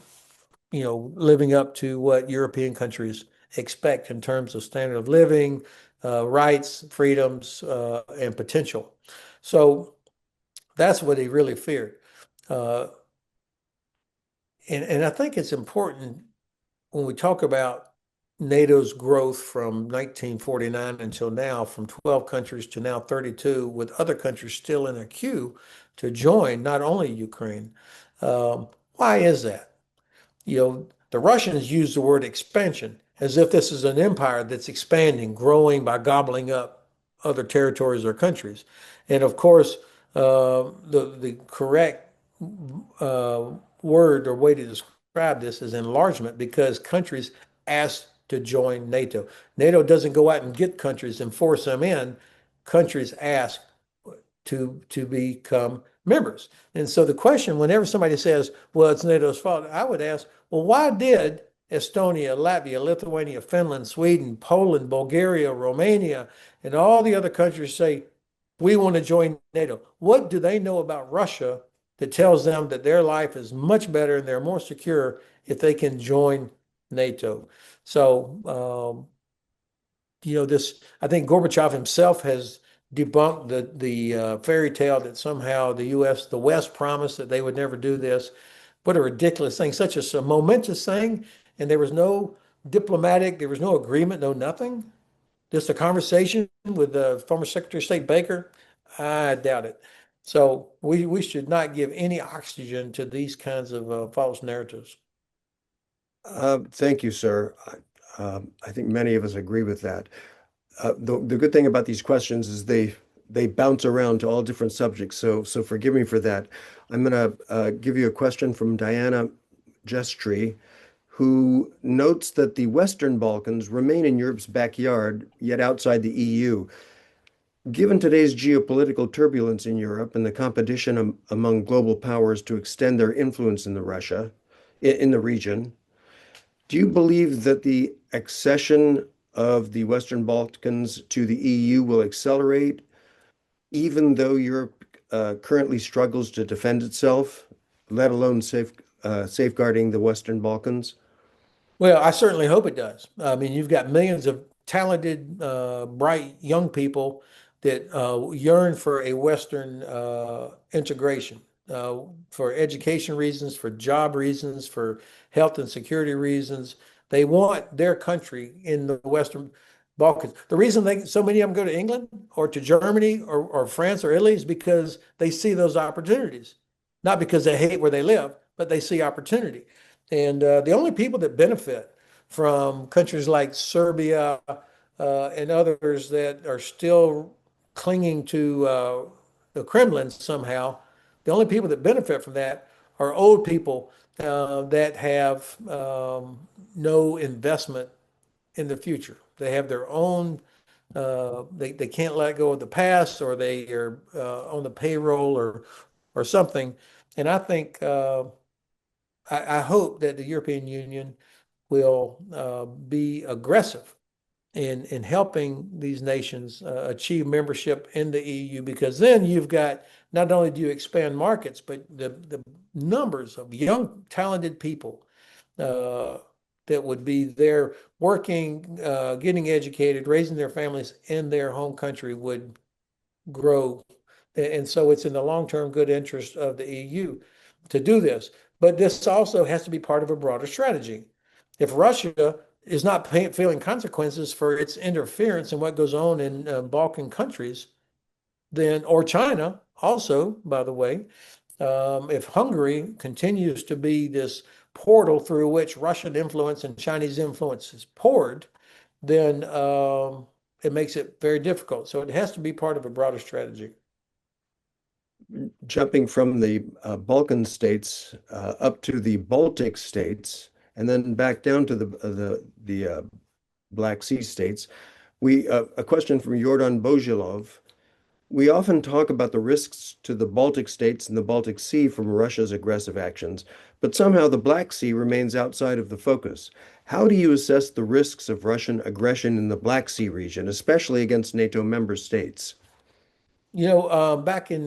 living up to what European countries expect in terms of standard of living, rights, freedoms, and potential. So that's what he really feared. Uh, and I think it's important when we talk about NATO's growth from 1949 until now, from 12 countries to now 32, with other countries still in a queue to join, not only Ukraine. Why is that? The Russians use the word expansion as if this is an empire that's expanding, growing by gobbling up other territories or countries. And of course, the correct uh, word or way to describe this is enlargement because countries ask to join NATO. NATO doesn't go out and get countries and force them in. Countries ask to become members. And so the question, whenever somebody says, well, it's NATO's fault, I would ask, well, why did Estonia, Latvia, Lithuania, Finland, Sweden, Poland, Bulgaria, Romania, and all the other countries say, we want to join NATO? What do they know about Russia that tells them that their life is much better and they're more secure if they can join NATO? So, this, I think Gorbachev himself has debunked the fairy tale that somehow the U.S., the West promised that they would never do this. What a ridiculous thing, such a momentous thing. And there was no diplomatic, there was no agreement, no nothing. Just a conversation with the former Secretary of State Baker. I doubt it. So we should not give any oxygen to these kinds of false narratives. Thank you, sir. I think many of us agree with that. The good thing about these questions is they bounce around to all different subjects. So forgive me for that. I'm going to give you a question from Diana Gestry, who notes that the Western Balkans remain in Europe's backyard, yet outside the EU. Given today's geopolitical turbulence in Europe and the competition among global powers to extend their influence in in the region, do you believe that the accession of the Western Balkans to the EU will accelerate, even though Europe currently struggles to defend itself, let alone safeguarding the Western Balkans? Well, I certainly hope it does. I mean, you've got millions of talented, bright young people that yearn for a Western integration for education reasons, for job reasons, for health and security reasons. They want their country in the Western Balkans. The reason so many of them go to England or to Germany or France or Italy is because they see those opportunities, not because they hate where they live, but they see opportunity. And the only people that benefit from countries like Serbia, and others that are still clinging to the Kremlin somehow, the only people that benefit from that are old people that have no investment in the future. They have their own, they can't let go of the past, or they are on the payroll or something. And I think, I hope that the European Union will be aggressive in helping these nations achieve membership in the EU, because then you've got, not only do you expand markets, but the numbers of young, talented people uh, that would be there working, getting educated, raising their families in their home country would grow. And so it's in the long-term good interest of the EU to do this. But this also has to be part of a broader strategy. If Russia is not feeling consequences for its interference in what goes on in Balkan countries, then, or China also, by the way, if Hungary continues to be this portal through which Russian influence and Chinese influence is poured, then it makes it very difficult. So it has to be part of a broader strategy. Jumping from the Balkan states up to the Baltic states, and then back down to the Black Sea states. We A question from Jordan Bozilov. We often talk about the risks to the Baltic states and the Baltic Sea from Russia's aggressive actions, but somehow the Black Sea remains outside of the focus. How do you assess the risks of Russian aggression in the Black Sea region, especially against NATO member states? Back in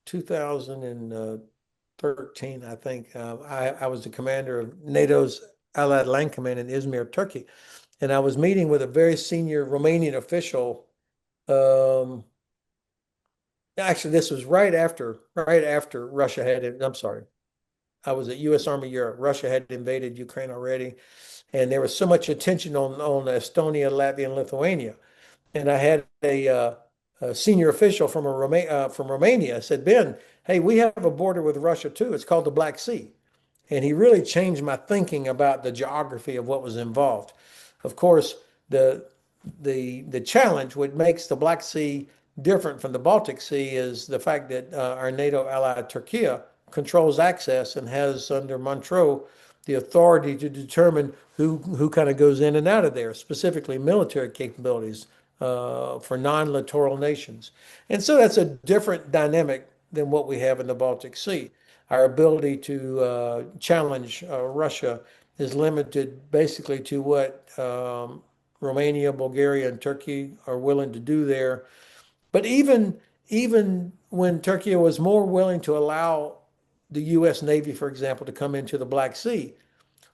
2013, I think, I was the commander of NATO's Allied Land Command in Izmir, Turkey, and I was meeting with a very senior Romanian official. Um, Actually, this was right after Russia I'm sorry, I was at U.S. Army Europe. Russia had invaded Ukraine already, and there was so much attention on Estonia, Latvia, and Lithuania. And I had a senior official from Romania said, Ben, hey, we have a border with Russia too. It's called the Black Sea. And he really changed my thinking about the geography of what was involved. Of course, the the challenge, what makes the Black Sea different from the Baltic Sea, is the fact that our NATO ally Turkey controls access and has under Montreux the authority to determine who kind of goes in and out of there, specifically military capabilities for non-littoral nations. And so that's a different dynamic than what we have in the Baltic Sea. Our ability to challenge Russia is limited basically to what Romania, Bulgaria, and Turkey are willing to do there. But even when Turkey was more willing to allow the U.S. Navy, for example, to come into the Black Sea,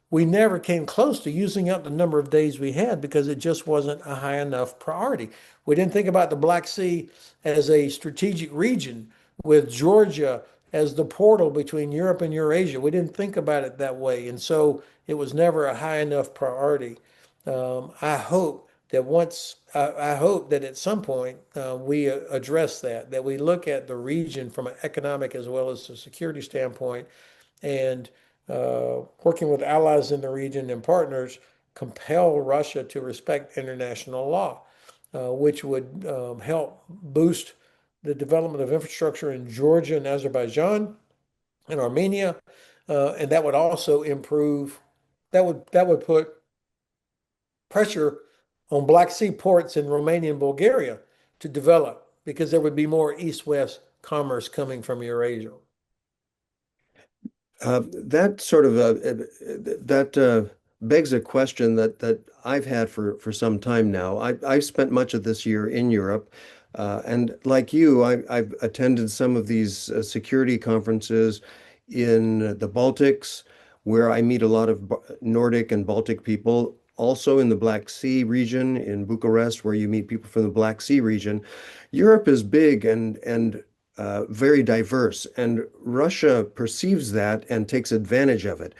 we never came close to using up the number of days we had because it just wasn't a high enough priority. We didn't think about the Black Sea as a strategic region with Georgia as the portal between Europe and Eurasia. We didn't think about it that way. And so it was never a high enough priority. I hope that at some point we address that we look at the region from an economic as well as a security standpoint, and working with allies in the region and partners, compel Russia to respect international law, which would help boost the development of infrastructure in Georgia and Azerbaijan and Armenia, and that would also improve. That would put pressure on Black Sea ports in Romania and Bulgaria to develop, because there would be more east-west commerce coming from Eurasia. That sort of that begs a question that I've had for some time now. I spent much of this year in Europe, and like you, I've attended some of these security conferences in the Baltics, where I meet a lot of Nordic and Baltic people. Also in the Black Sea region in Bucharest, where you meet people from the Black Sea region. Europe is big and very diverse, and Russia perceives that and takes advantage of it.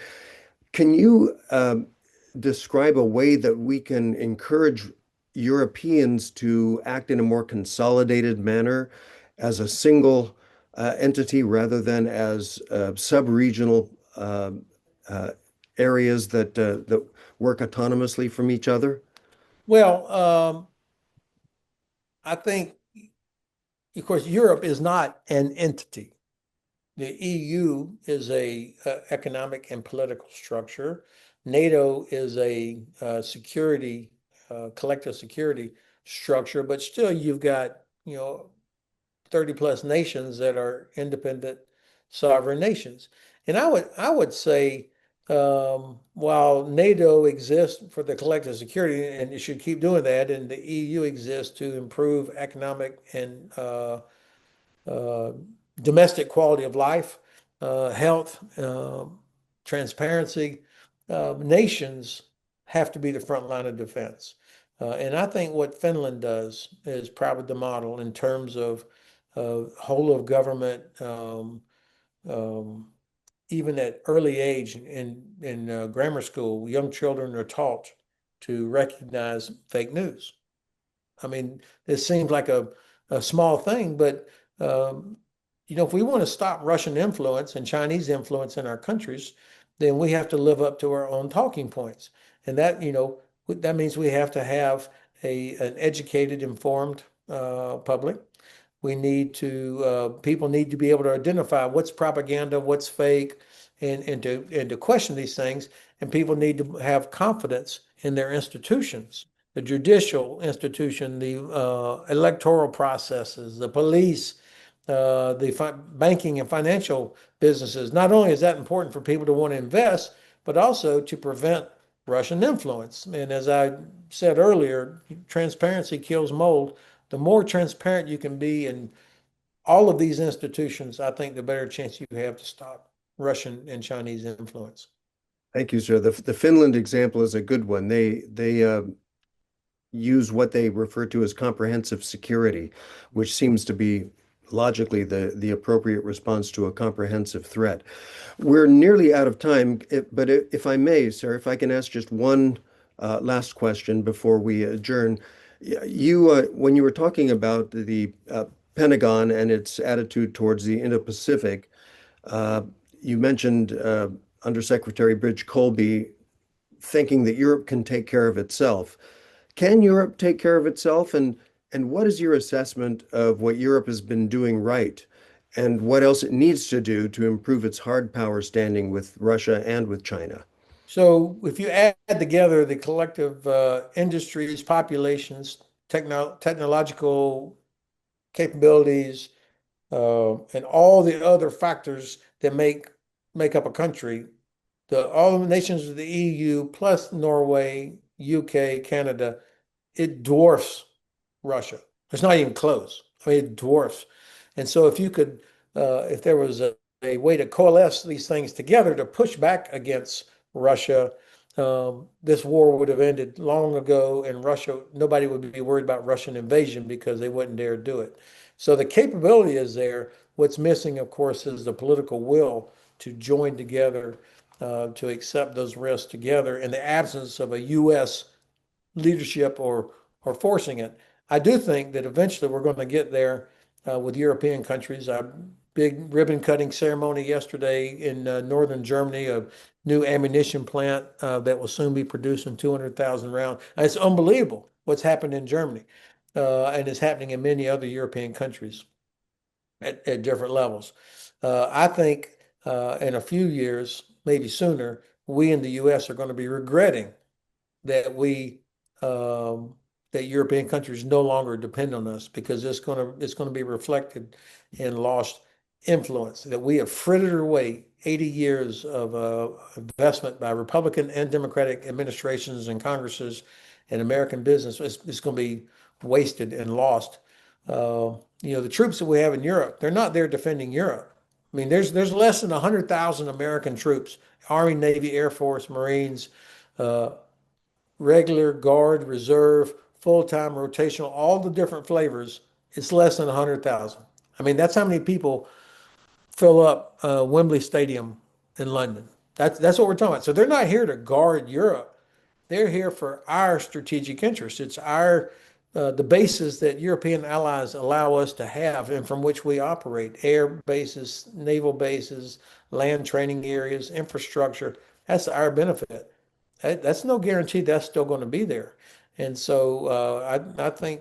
Can you describe a way that we can encourage Europeans to act in a more consolidated manner as a single entity rather than as sub-regional uh, areas that work autonomously from each other? Well, I think, of course, Europe is not an entity. The EU is a economic and political structure. NATO is a security, collective security structure, but still you've got, 30 plus nations that are independent sovereign nations. And I would say while NATO exists for the collective security and it should keep doing that, and the EU exists to improve economic and uh, domestic quality of life, health, transparency, nations have to be the front line of defense. And I think what Finland does is probably the model in terms of whole of government, um, even at early age in grammar school, young children are taught to recognize fake news. I mean, it seems like a small thing, but um, if we want to stop Russian influence and Chinese influence in our countries, then we have to live up to our own talking points. And that means we have to have an educated, informed public. We need to people need to be able to identify what's propaganda, what's fake, and to question these things. And people need to have confidence in their institutions, the judicial institution, the electoral processes, the police, the banking and financial businesses. Not only is that important for people to want to invest, but also to prevent Russian influence. And as I said earlier, transparency kills mold. The more transparent you can be in all of these institutions, I think the better chance you have to stop Russian and Chinese influence. Thank you, sir. The Finland example is a good one. They use what they refer to as comprehensive security, which seems to be logically the appropriate response to a comprehensive threat. We're nearly out of time, but if I may, sir, if I can ask just one last question before we adjourn. You, when you were talking about the Pentagon and its attitude towards the Indo-Pacific, uh, you mentioned Undersecretary Bridge Colby thinking that Europe can take care of itself. Can Europe take care of itself? And what is your assessment of what Europe has been doing right and what else it needs to do to improve its hard power standing with Russia and with China? So if you add together the collective industries, populations, technological capabilities, and all the other factors that make up a country, all the nations of the EU plus Norway, UK, Canada, it dwarfs Russia. It's not even close. I mean, it dwarfs. And so if there was a way to coalesce these things together to push back against Russia, this war would have ended long ago, and nobody would be worried about Russian invasion because they wouldn't dare do it. So the capability is there. What's missing, of course, is the political will to join together, to accept those risks together in the absence of a U.S. leadership or forcing it. I do think that eventually we're going to get there with European countries. A big ribbon cutting ceremony yesterday in northern Germany, a new ammunition plant that will soon be producing 200,000 rounds. And it's unbelievable what's happened in Germany, and it's happening in many other European countries at different levels. I think in a few years, maybe sooner, we in the U.S. are going to be regretting that we that European countries no longer depend on us because it's going to be reflected in lost influence that we have frittered away 80 years of investment by Republican and Democratic administrations and Congresses and American business. It's going to be wasted and lost. The troops that we have in Europe, they're not there defending Europe. I mean, there's less than 100,000 American troops, Army, Navy, Air Force, Marines, uh, regular, guard, reserve, full-time, rotational, all the different flavors, it's less than 100,000. I mean, that's how many people fill up Wembley Stadium in London. That's what we're talking about. So they're not here to guard Europe. They're here for our strategic interests. It's the bases that European allies allow us to have and from which we operate, air bases, naval bases, land training areas, infrastructure. That's our benefit. That's no guarantee that's still going to be there. And so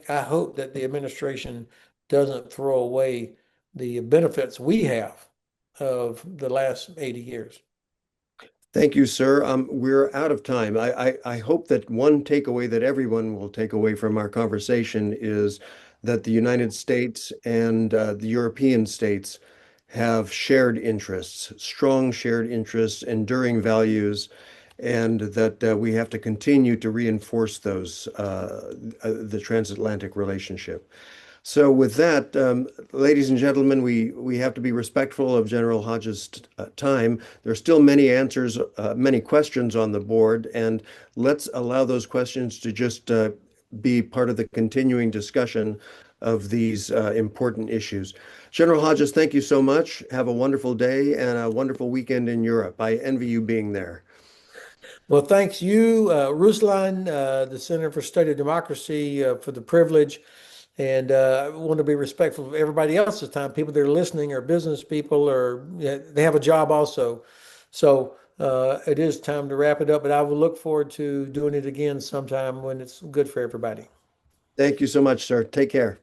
I hope that the administration doesn't throw away the benefits we have of the last 80 years. Thank you, sir. We're out of time. I hope that one takeaway that everyone will take away from our conversation is that the United States and the European states have shared interests, strong shared interests, enduring values, and that we have to continue to reinforce those, the transatlantic relationship. So with that, ladies and gentlemen, we have to be respectful of General Hodges' time. There are still many answers, many questions on the board, and let's allow those questions to just be part of the continuing discussion of these important issues. General Hodges, thank you so much. Have a wonderful day and a wonderful weekend in Europe. I envy you being there. Well, thanks you, Ruslan, the Center for Study of Democracy, for the privilege. And I want to be respectful of everybody else's time. People that are listening are business people, or yeah, they have a job also. So it is time to wrap it up, but I will look forward to doing it again sometime when it's good for everybody. Thank you so much, sir. Take care.